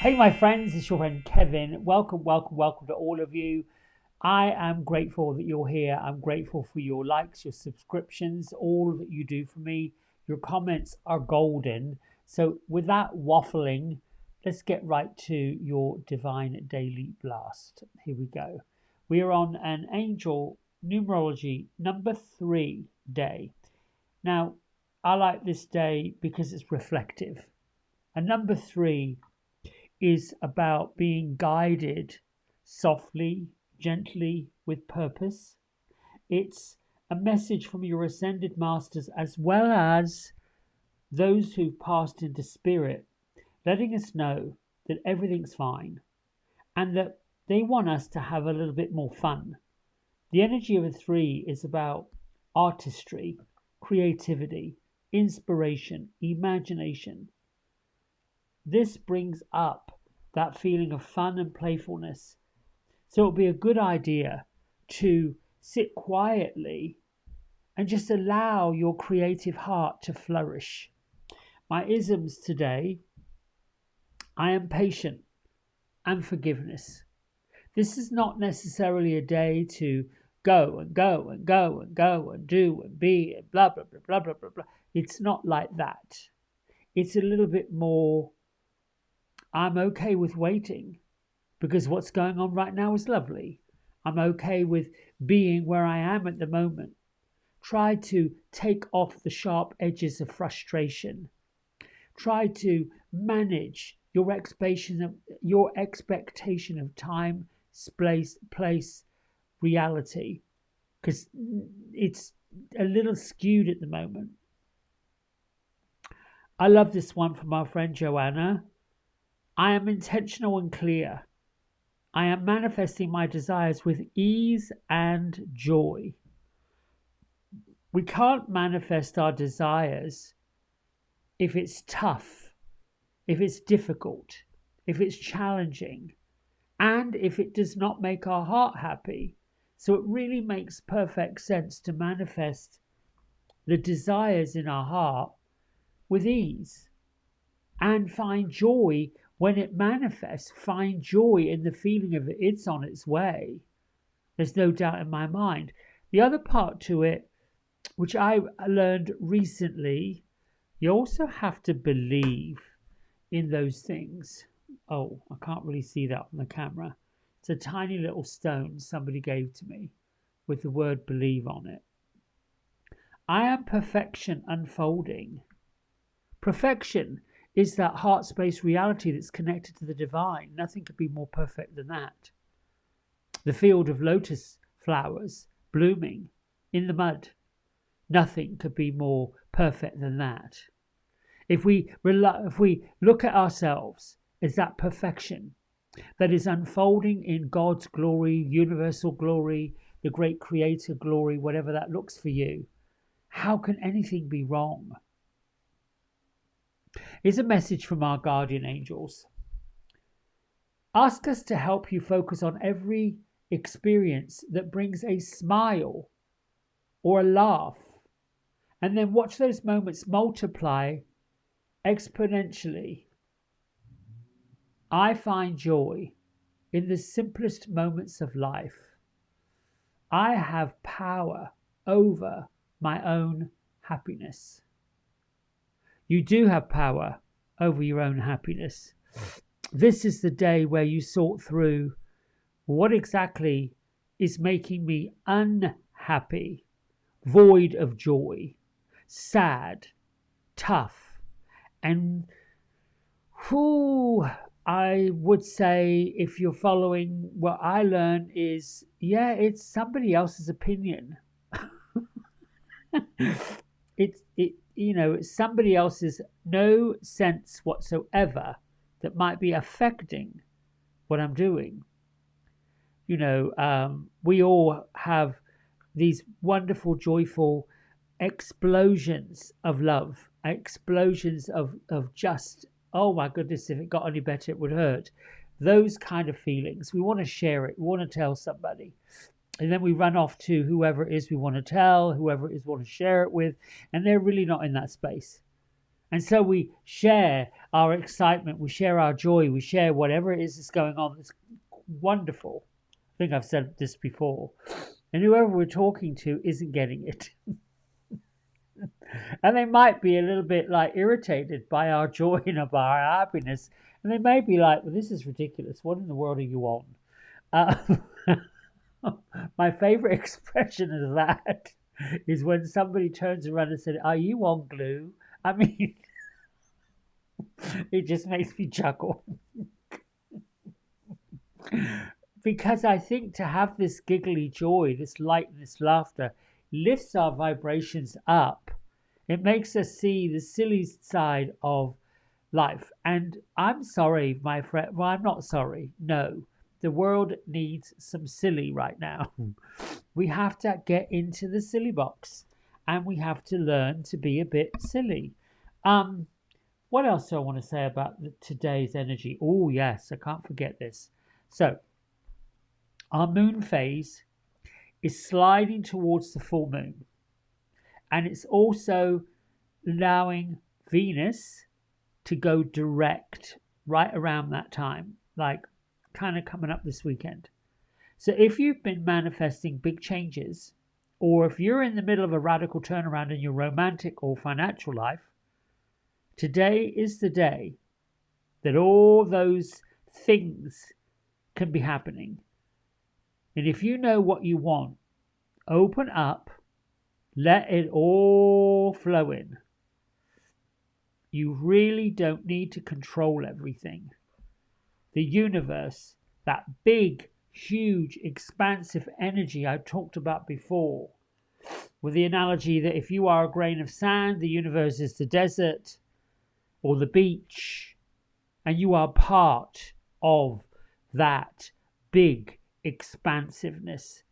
Hey, my friends, it's your friend Kevin. Welcome, welcome, welcome to all of you. I am grateful that you're here. I'm grateful for your likes, your subscriptions, all that you do for me. Your comments are golden. So, with that waffling, let's get right to your divine daily blast. Here we go. We are on an angel numerology number 3 day. Now, I like this day because it's reflective. And number 3 is about being guided softly, gently, with purpose. It's a message from your ascended masters as well as those who've passed into spirit, letting us know that everything's fine and that they want us to have a little bit more fun. The energy of a 3 is about artistry, creativity, inspiration, imagination. This brings up that feeling of fun and playfulness. So it would be a good idea to sit quietly and just allow your creative heart to flourish. My isms today: I am patient and forgiveness. This is not necessarily a day to go and go and go and go and do and be and blah, blah, blah, blah, blah, blah, blah. It's not like that. It's a little bit more, I'm okay with waiting because what's going on right now is lovely. I'm okay with being where I am at the moment. Try to take off the sharp edges of frustration. Try to manage your expectation of time, place, reality, because it's a little skewed at the moment. I love this one from our friend Joanna. I am intentional and clear. I am manifesting my desires with ease and joy. We can't manifest our desires if it's tough, if it's difficult, if it's challenging, and if it does not make our heart happy. So it really makes perfect sense to manifest the desires in our heart with ease and find joy when it manifests. Find joy in the feeling of it's on its way. There's no doubt in my mind. The other part to it, which I learned recently, you also have to believe in those things. Oh, I can't really see that on the camera. It's a tiny little stone somebody gave to me with the word believe on it. I am perfection unfolding. Perfection is that heart space reality that's connected to the divine. Nothing could be more perfect than that. The field of lotus flowers blooming in the mud. Nothing could be more perfect than that. If we look at ourselves as that perfection that is unfolding in God's glory, universal glory, the great creator glory, whatever that looks for you, how can anything be wrong? Here's a message from our guardian angels. Ask us to help you focus on every experience that brings a smile or a laugh, and then watch those moments multiply exponentially. I find joy in the simplest moments of life. I have power over my own happiness. You do have power over your own happiness. This is the day where you sort through what exactly is making me unhappy, void of joy, sad, tough, and I would say, if you're following what I learned, is it's somebody else's opinion. It's somebody else's no sense whatsoever that might be affecting what I'm doing. We all have these wonderful, joyful explosions of love, explosions of just, oh my goodness, if it got any better, it would hurt. Those kind of feelings. We want to share it. We want to tell somebody. And then we run off to whoever it is we want to tell, whoever it is we want to share it with, and they're really not in that space. And so we share our excitement, we share our joy, we share whatever it is that's going on. It's wonderful. I think I've said this before. And whoever we're talking to isn't getting it. And they might be a little bit like irritated by our joy and by our happiness. And they may be like, well, this is ridiculous. What in the world are you on? My favorite expression of that is when somebody turns around and said, are you on glue? I mean, it just makes me chuckle. Because I think to have this giggly joy, this light, this laughter, lifts our vibrations up. It makes us see the silly side of life. And I'm sorry, my friend. Well, I'm not sorry. No, the world needs some silly right now. We have to get into the silly box, and we have to learn to be a bit silly. What else do I want to say about today's energy? Oh, yes, I can't forget this. So, our moon phase is sliding towards the full moon. And it's also allowing Venus to go direct right around that time, like kind of coming up this weekend. So if you've been manifesting big changes, or if you're in the middle of a radical turnaround in your romantic or financial life, today is the day that all those things can be happening. And if you know what you want, open up, let it all flow in. You really don't need to control everything. The universe, that big, huge, expansive energy I talked about before, with the analogy that if you are a grain of sand, the universe is the desert or the beach, and you are part of that big expansiveness.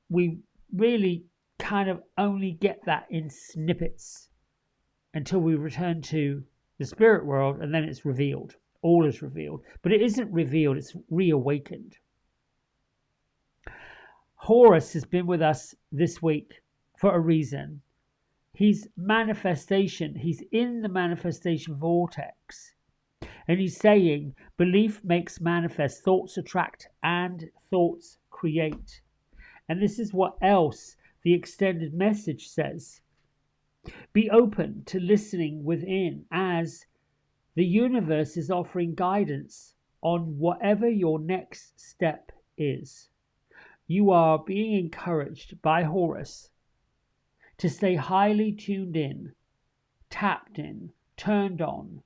We really kind of only get that in snippets until we return to the spirit world, and then it's revealed. All is revealed. But it isn't revealed, it's reawakened. Horus has been with us this week for a reason. He's manifestation. He's in the manifestation vortex. And he's saying, belief makes manifest, thoughts attract, and thoughts create. And this is what else the extended message says. Be open to listening within as the universe is offering guidance on whatever your next step is. You are being encouraged by Horus to stay highly tuned in, tapped in, turned on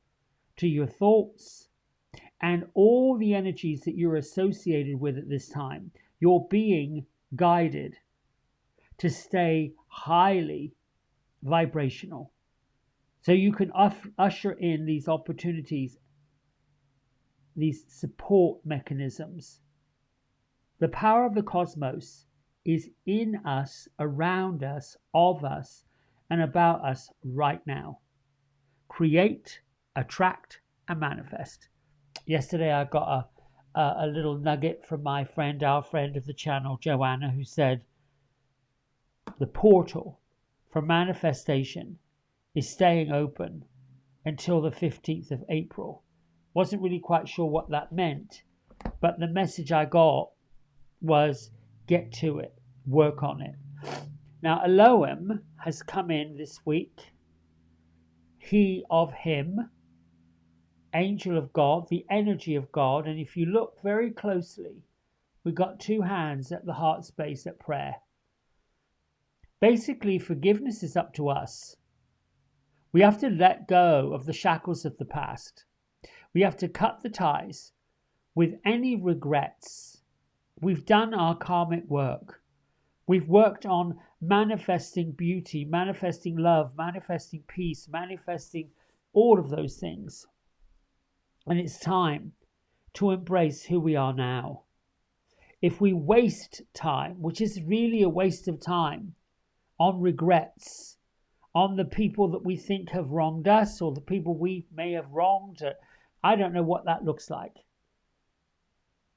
to your thoughts and all the energies that you're associated with at this time. You're being guided to stay highly vibrational so you can usher in these opportunities, these support mechanisms. The power of the cosmos is in us, around us, of us, and about us right now. Create, attract, and manifest. Yesterday I got a little nugget from my friend, our friend of the channel, Joanna, who said the portal for manifestation is staying open until the 15th of April. Wasn't really quite sure what that meant, but the message I got was get to it, work on it. Now Elohim has come in this week. He of him, angel of God, the energy of God. And if you look very closely, we've got two hands at the heart space at prayer. Basically, forgiveness is up to us. We have to let go of the shackles of the past. We have to cut the ties with any regrets. We've done our karmic work. We've worked on manifesting beauty, manifesting love, manifesting peace, manifesting all of those things. And it's time to embrace who we are now. If we waste time, which is really a waste of time, on regrets, on the people that we think have wronged us or the people we may have wronged, I don't know what that looks like.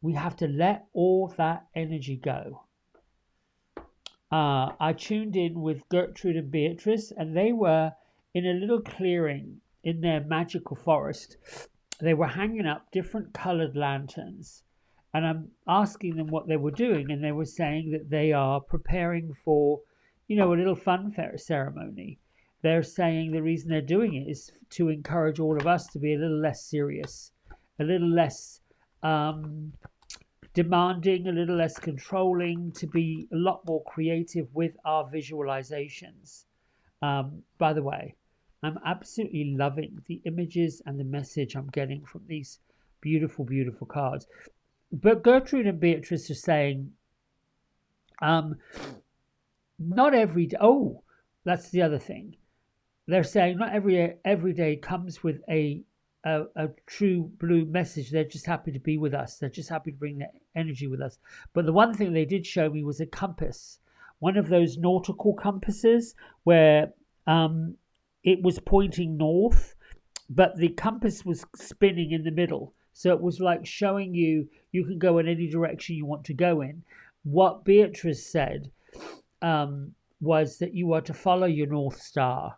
We have to let all that energy go. I tuned in with Gertrude and Beatrice, and they were in a little clearing in their magical forest. They were hanging up different coloured lanterns, and I'm asking them what they were doing, and they were saying that they are preparing for, a little funfair ceremony. They're saying the reason they're doing it is to encourage all of us to be a little less serious, a little less demanding, a little less controlling, to be a lot more creative with our visualizations. By the way, I'm absolutely loving the images and the message I'm getting from these beautiful, beautiful cards. But Gertrude and Beatrice are saying, not every day. Oh, that's the other thing. They're saying not every day comes with a true blue message. They're just happy to be with us. They're just happy to bring that energy with us. But the one thing they did show me was a compass, one of those nautical compasses where it was pointing north, but the compass was spinning in the middle. So it was like showing you can go in any direction you want to go in. What Beatrice said was that you are to follow your North Star.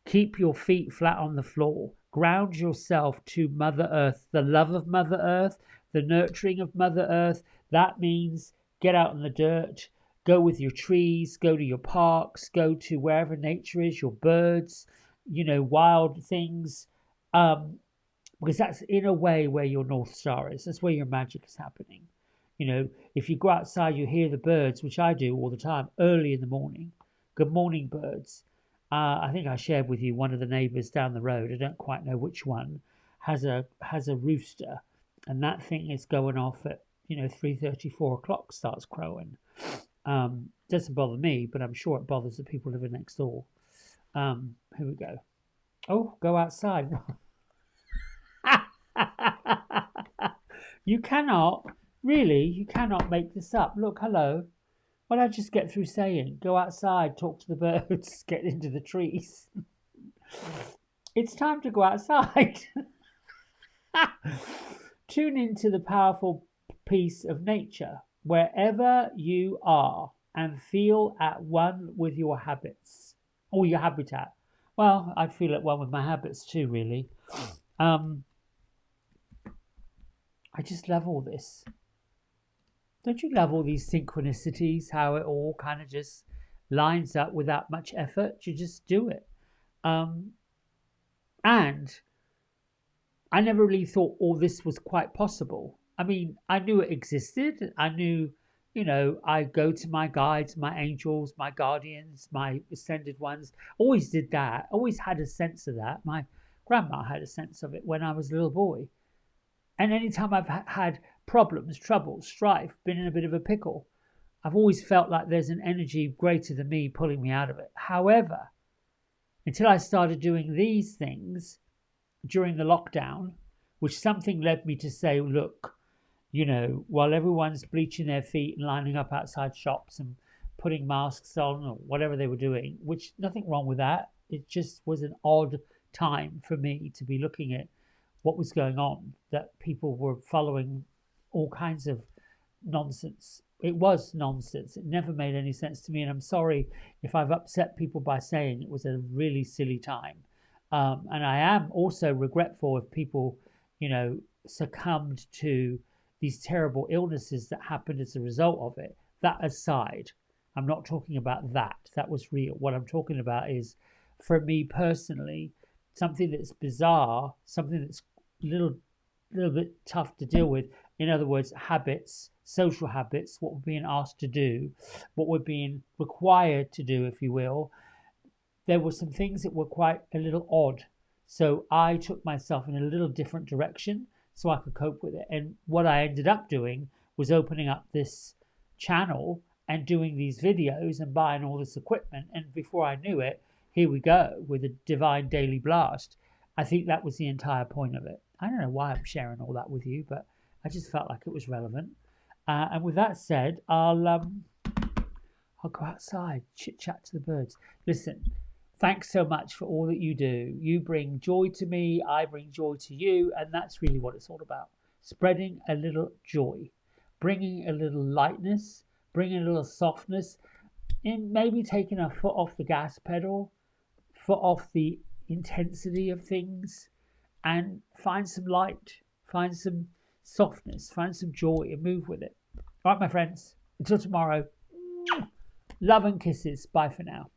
Keep your feet flat on the floor. Ground yourself to Mother Earth, the love of Mother Earth, the nurturing of Mother Earth. That means get out in the dirt, go with your trees, go to your parks, go to wherever nature is, your birds, wild things. Because that's in a way where your North Star is. That's where your magic is happening. If you go outside, you hear the birds, which I do all the time, early in the morning. Good morning, birds. I think I shared with you one of the neighbours down the road. I don't quite know which one has a rooster, and that thing is going off at 3:30, 4 o'clock. Starts crowing. Doesn't bother me, but I'm sure it bothers the people living next door. Here we go. Oh, go outside. You cannot make this up. Look, hello. What did I just get through saying? Go outside, talk to the birds, get into the trees. It's time to go outside. Tune into the powerful piece of nature wherever you are and feel at one with your habits or your habitat. Well, I'd feel at one with my habits too, really. I just love all this. Don't you love all these synchronicities, how it all kind of just lines up without much effort? You just do it. And I never really thought all this was quite possible. I mean, I knew it existed. I knew, I go to my guides, my angels, my guardians, my ascended ones. Always did that. Always had a sense of that. My grandma had a sense of it when I was a little boy. And anytime I've had problems, troubles, strife, been in a bit of a pickle, I've always felt like there's an energy greater than me pulling me out of it. However, until I started doing these things during the lockdown, which something led me to say, look, while everyone's bleaching their feet and lining up outside shops and putting masks on or whatever they were doing, which nothing wrong with that. It just was an odd time for me to be looking at what was going on, that people were following all kinds of nonsense. It was nonsense. It never made any sense to me. And I'm sorry if I've upset people by saying it was a really silly time. And I am also regretful if people, succumbed to these terrible illnesses that happened as a result of it. That aside, I'm not talking about that. That was real. What I'm talking about is, for me personally, something that's bizarre, something that's a little bit tough to deal with. In other words, habits, social habits, what we're being asked to do, what we're being required to do, if you will. There were some things that were quite a little odd. So I took myself in a little different direction so I could cope with it. And what I ended up doing was opening up this channel and doing these videos and buying all this equipment. And before I knew it, here we go with a divine daily blast. I think that was the entire point of it. I don't know why I'm sharing all that with you, but I just felt like it was relevant. And with that said, I'll go outside, chit chat to the birds. Listen, thanks so much for all that you do. You bring joy to me, I bring joy to you, and that's really what it's all about. Spreading a little joy, bringing a little lightness, bringing a little softness, and maybe taking a foot off the gas pedal, foot off the intensity of things and find some light, find some softness, find some joy and move with it. All right, my friends, until tomorrow, love and kisses. Bye for now.